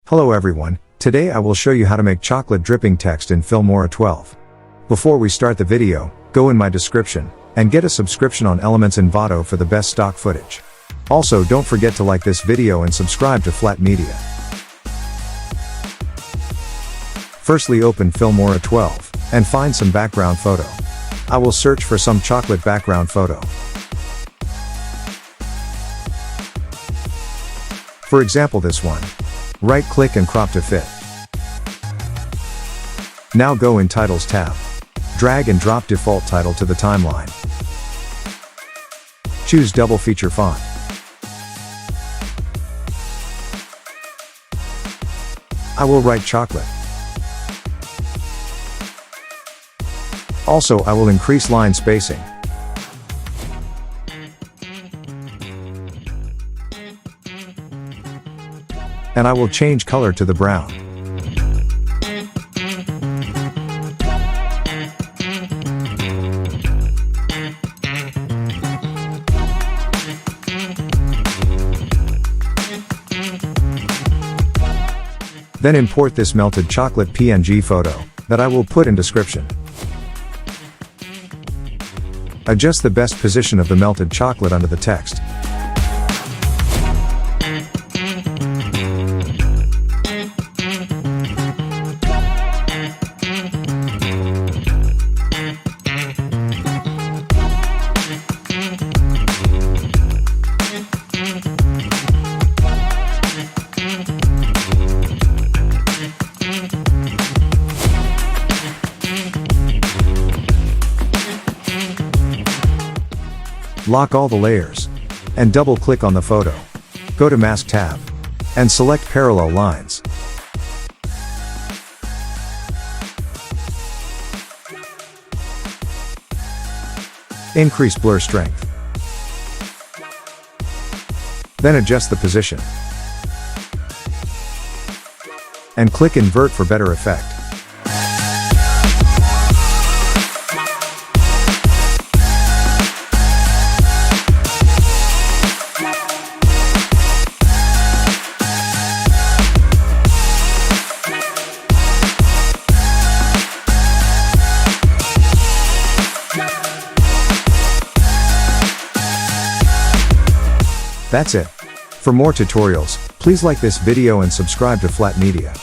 Hello everyone, today I will show you how to make chocolate dripping text in Filmora 12. Before we start the video, go in my description, and get a subscription on Elements Envato for the best stock footage. Also don't forget to like this video and subscribe to Flat Media. Firstly open Filmora 12, and find some background photo. I will search for some chocolate background photo. For example this one. Right-click and crop to fit. Now go in Titles tab. Drag and drop default title to the timeline. Choose double feature font. I will write chocolate. Also I will increase line spacing. And I will change color to the brown. Then import this melted chocolate PNG photo, that I will put in description. Adjust the best position of the melted chocolate under the text. Lock all the layers. And double-click on the photo. Go to Mask tab. And select Parallel Lines. Increase blur strength. Then adjust the position. And click Invert for better effect. That's it. For more tutorials, please like this video and subscribe to Flat Media.